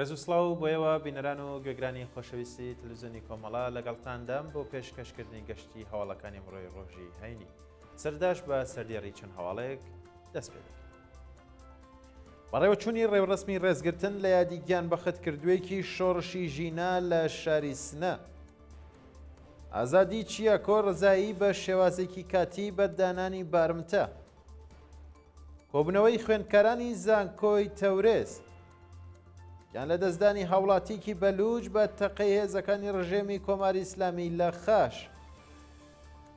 ڕێز و سڵاو بۆیەوە بینەران و گوێگرانی خۆشەویستی تەلەڤیزیۆنی کۆمەڵا لەگەڵتاندام بۆ پێشکەشکردنی گەشتی هەواڵەکانی ئەمڕۆی ڕۆژی هەینی سەرداش بە سەردێڕی چەند هەواڵەیەک دەست پێ دەکەین. بەڕێوەچوونی ڕێوڕەسمی ڕێزگرتن لە یادی گیان بەخەتکردوویەکی شۆڕشی ژینە لە شاری سنە. ئازادی چیاکۆ ڕزایی بە شێوازێکی کاتی بە دانانی بارمتە. کۆبوونەوەی خوێندکارانی زانکۆی تەورێز یان لە دەستدانی هاوڵاتیکی بەلووج بە تەقەی هێزەکانی ڕژێمی کۆماری ئیسلامی لە خاش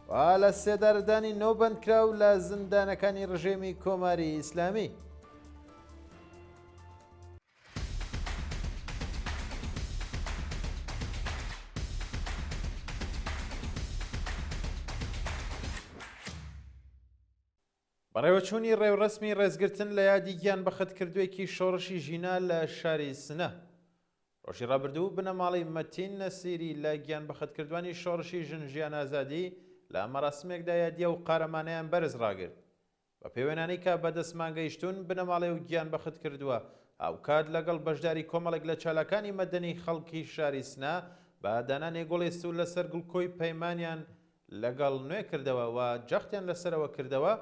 وا لە سێدارەدانی نۆ بەندکراو لە زیندانەکانی ڕژێمی کۆماری ئیسلامی. بەڕێوەچوونی ڕێوڕەسمی ڕێزگرتن لە یادی گیان بەخەتکردوویەکی شۆڕشی ژینە لە شاری سنە. ڕۆژی ڕابردوو بنەماڵی مەتین نەسیری لە گیان بەخەتکردوانی شۆڕشی ژن ژیان ئازادی لە مەراسمێکدا یادیە و قارەمانەیان بەرز ڕاگرت بە پەیوەندی کە بەدەستمان گەیشتون بنەماڵی و گیان بەخت کردووە هاوکات لەگەڵ بەشداری کۆمەڵێک لە چالاکانی مەدەنی خەڵکی شاری سنە بە دانانی گوڵی سوور لەسەر گوڵکۆی پەیمانیان لەگەڵ نوێ کردەوە و جەختیان لەسەرەوە کردەوە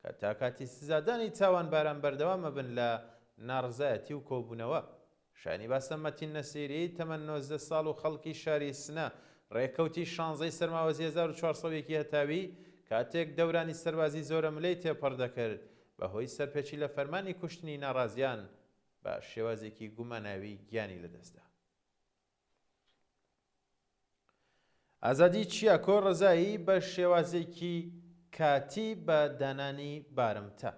کە تا کاتی سزادانی تاوان باران بەردەوامە بن لە ناڕزایەتی و کۆبوونەوە. شانی باسە مەتین نەسیری تەمەن 19 ساڵ و خەڵکی شاری سنە ڕێکەوتی 16 سەرماوەزی 1400 هەتاوی کاتێک دەورانی سەربازی زۆرە ملەی تێپەڕ دەکرد بەهۆی سەرپێچی لە فەرمانی کوشتنی ناڕازیان بە شێوازێکی گوماناوی گیانی لەدەستدا. ئازادی چیاکۆ ڕزایی بە شێوازێکی کاتی بە دانانی بارمتە.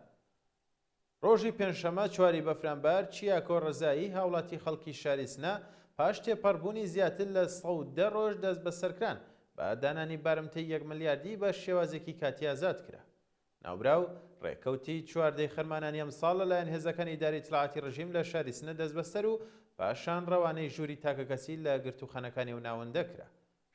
ڕۆژی پێنجشەمە 4 بەفرانبار چیاکۆ ڕزایی هاوڵاتی خەڵکی شاری سنە پاش تێپەڕبوونی زیاتر لە 110 ڕۆژ دەست بەسەرکران بە دانانی بارمتەی 1 ملیاردی بە شێوازێکی کاتی ئازاد کرا. ناوبراو ڕێکەوتی چواردەی خەرمانانی ئەم ساڵ لەلایەن هێزەکانی ئیداری اطلاعاتی ڕژیم لە شاری سنە دەست بەسەر و پاشان ڕەوانەی ژووری تاکەکەسی لە گرتوخانەکانی و ناوەندە کرا.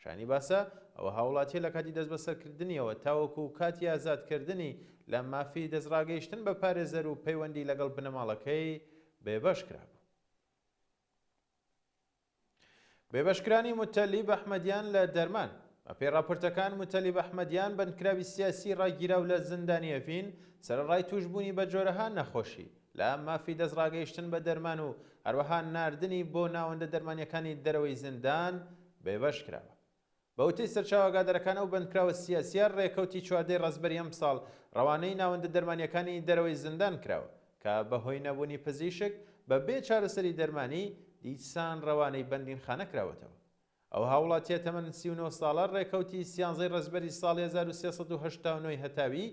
شانی باسە ئەوە هاوڵاتی لە کاتی دەست بەسەرکردنیەوە تاوەکو و کاتی ئازادکردنی لە مافی دەستڕاگەیشتن بە پارێزەر و پەیوەندی لەگەڵ بنەماڵەکەی بێبەش کرابوو. بێبەشکرانی متەلیب ئەحمەدیان لە دەرمان بە پێی راپۆرتەکان متەلیب ئەحمەدیان بەندکراوی سیاسی ڕاگیراو لە زیندانی ئەڤین سەرەڕای توشبوونی بە جۆرەها نەخۆشی لە مافی دەستڕاگەیشتن بە دەرمان و هەروەها ناردنی بۆ ناوەندە دەرمانیەکانی دەرەوەی زیندان بێبەش کراوە. بەوتەی سەرچاوەگادەرەکان ئەو بەندکراوە سیاسیە ڕێکەوتی 4 ڕەزبەری ئەم ساڵ ڕەوانەی ناوەندە دەرمانیەکانی دەرەوەی زیندان کراوە کە بەهۆی نەبوونی پزیشک بە بێ چارەسەری دەرمانی دیسان ڕەوانەی بەندینخانە کراوەتەوە. ئەو هاوڵاتیە تەمەن 39 ساڵە ڕێکەوتی 13 ڕەزبەری ساڵی 1389 هەتاوی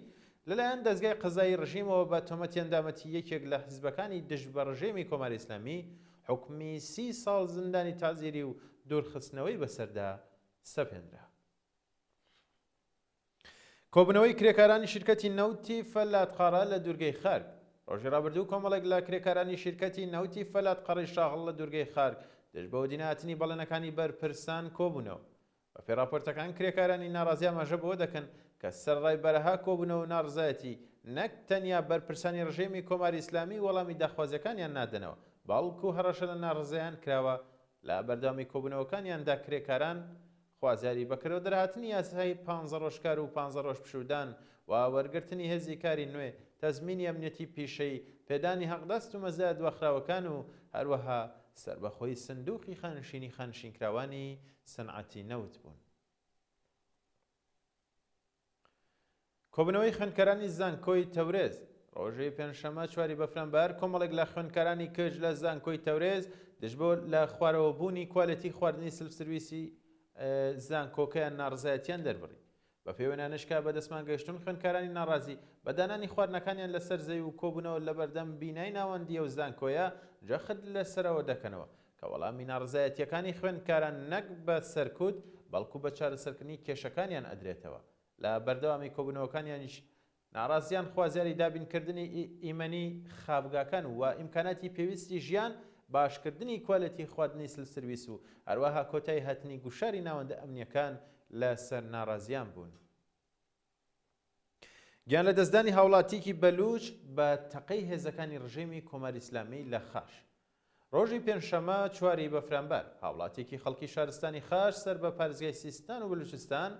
لەلایەن دەستگای قەزایی ڕژیمەوە بە تۆمەتی ئەندامەتی یەکێک لە حیزبەکانی دژ بە ڕژێمی کۆماری ئیسلامی حکمی 30 ساڵ زیندانی تازیری و دوورخستنەوەی بەسەردا سەپێنرا. کۆبوونەوەی کرێکارانی شیرکەتی نەوتی فەلاتقەڕە لە دوورگەی خارگ. ڕۆژی ڕابردوو کۆمەڵێک لە کرێکارانی شیرکەتی نەوتی فەلاتقەڕی شاغڵ لە دوورگەی خارگ دژ بەوە دیناتنی بەڵێنەکانی بەرپرسان کۆبوونەوە. بە پێی راپۆرتەکان کرێکارانی ناڕازی ئاماژە بەوە دەکەن کە سەرڕای بەرەها کۆبوونەوە و ناڕزایەتی نەک تەنیا بەرپرسانی ڕژێمی کۆماری ئیسلامی وەڵامی داخوازیەکانیان نادەنەوە بەڵکو هەڕەشە لە ناڕزایان کراوە لە بەردەوامی کۆبوونەوەکانیاندا کرێکاران خوازیاری بەکرەوە دەرهاتنی یاسای 15 ڕۆژکار و 15 ڕۆژ پشودان و وەرگرتنی هێزی کاری نوێ تەزمینی ئەمنیەتی پیشەی پێدانی حەقدەست و مەزایە دواخراوەکان و هەروەها سەربەخۆی سندوقی خانشینی خانشینکراوانی سەنعەتی نەوت بوون. کۆبوونەوەی خوێندکارانی زانکۆی تەورێز. ڕۆژەی پێنجشەمە 4 بەفرانبار کۆمەڵێک لە خوێندکارانی کەژ لە زانکۆی تەورێز دژبۆ لە خوارەوەبوونی کوالەتی خواردنی سلفسرویسی زانکۆکەیان ناڕزایەتیان دەربڕی. بە پەیوەندانشکا بەدەستمان گەیشتون خوێندکارانی ناڕازی بە دانانی خواردنەکانیان لەسەر زەوی و کۆبوونەوە لە بەردەم بینای ناوەندیە و زانکۆیە جەخت لەسەرەوە دەکەنەوە کە وەڵامی ناڕزایەتیەکانی خوێندکاران نەک بە سەرکوت بەڵکو بە چارەسەرکردنی کێشەکانیان ئەدرێتەوە. لە بەردەوامی کۆبوونەوەکانیانیش ناڕازیان خوازیاری دابینکردنی ئیمەنی خابگاکان و ئیمکاناتی پێویستی ژیان باشکردنی کوالەتی خواردنی سلفسرویس و هەروەها کۆتایی هاتنی گوشاری ناوەندە ئەمنیەکان لەسەر ناڕازیان بوون. گیان لە دەستدانی هاوڵاتیکی بەلووچ بە تەقەی هێزەکانی ڕژێمی کۆماری ئیسلامی لە خاش. ڕۆژی پێنجشەممە 4 بەفرامبەر هاوڵاتێکی خەڵکی شارستانی خاش سەر بە پارێزگای سیستان و بلوچستان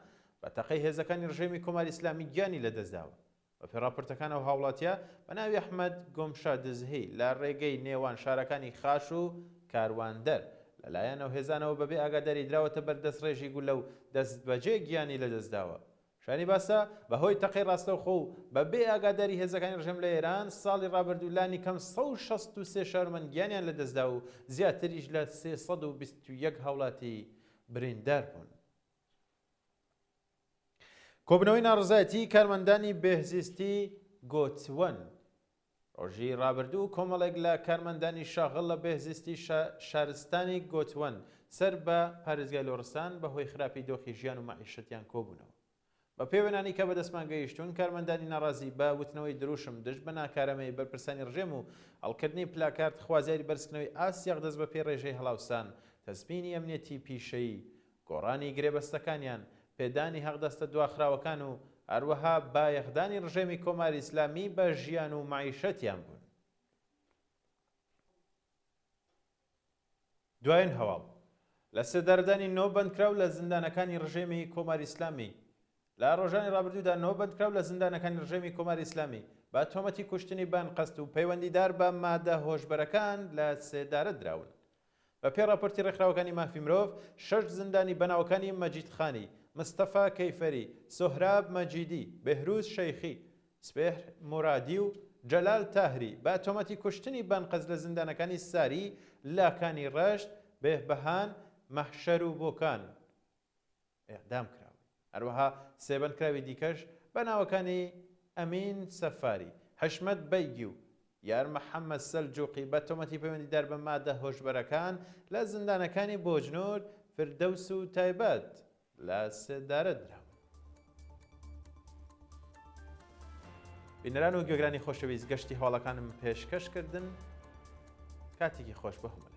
بە تەقەی هێزەکانی ڕژێمی کۆماری ئیسلامی گیانی لەدەستداوە. بە پێی راپۆرتەکانەوە هاوڵاتیە بە ناوی ئەحمەد گۆمشا دزهەی لە ڕێگەی نێوان شارەکانی خاش و کارواندەر لەلایەنەوە هێزانەوە بەبێ ئاگاداری دراوەتە بەردەست ڕێژی گولە و دەستبەجێ گیانی لەدەستداوە. شانی باسە بەهۆی تەقەی ڕاستەوخۆ و بەبێ ئاگاداری هێزەکانی ڕژێم لە ئێران ساڵی ڕابردوو لانی کەم 163 شارمەند گیانیان لەدەستدا و زیاتریش لە 321 هاوڵاتی بریندار بوون. کۆبنەوەی ناڕزایەتی کارمەندانی بێهزیستی گۆتوەن ڕۆژی ڕابردوو کۆمەڵێک لە کارمەندانی شاغڵ لە بێهزیستی شارستانی گۆتوەن سەر بە پارێزگای لۆڕستان بەهۆی خراپی دۆخی ژیان و مەعیشەتیان کۆبوونەوە. بە پێوەنانی کە بەدەستمان گەیشتون کارمەندانی ناڕازی بە وتنەوەی دروشم دژ بە ناکارەمەی بەرپرسانی ڕژێم و هەڵکردنی پلاکارد خوازیاری بەرزکردنەوەی ئاسیاق دەست بە پێ ڕێژەی هەڵاوسان تەسبینی ئەمنیەتی پیشەیی گۆڕانی گرێبەستەکانیان پێدانی هەغدەستە دواخراوەکان و هەروەها بایەخدانی ڕژێمی کۆماری ئیسلامی بە ژیان و مەعیشەتیان بوون. دوایین هەواڵ لە سێدارەدانی نۆ بەندکراو لە زیندانەکانی ڕژێمی کۆماری ئیسلامی لە ڕۆژانی ڕابردوودا نۆ بەندکراو لە زیندانەکانی ڕژێمی کۆماری ئیسلامی بە تۆمەتی کوشتنی بانقەست و پەیوەندیدار بە مادە هۆشبەرەکان لە سێدارە دراون. بە پێی راپۆرتی ڕێکخراوەکانی مافی مرۆڤ 6 زیندانی بەناوەکانی مەجید خانی، مستەفا کەیفەری، سۆهراب مەجیدی، بێهروز شەیخی، سپێهر مورادی و جەلال تاهری بە تۆمەتی کوشتنی بانقەست لە زیندانەکانی ساری، لاکانی ڕەشت، بێهبەهان، مەحشەر و بۆکان ئێعدام کراون. هەروەها سێ بەندکراوی دیکەش بە ناوەکانی ئەمین سەفاری، حشمەت بەیگی و یار محەممەد سەلجوقی بە تۆمەتی پەیوەندیدار بە مادە هۆشبەرەکان لە زیندانەکانی بۆجنۆر، فردەوس و تایبەت لە سێدارە دراون. بینەران و گوێگرانی خۆشەویست گەشتی هەواڵەکانم پێشکەشکردن، کاتێکی خۆش بە هەموو.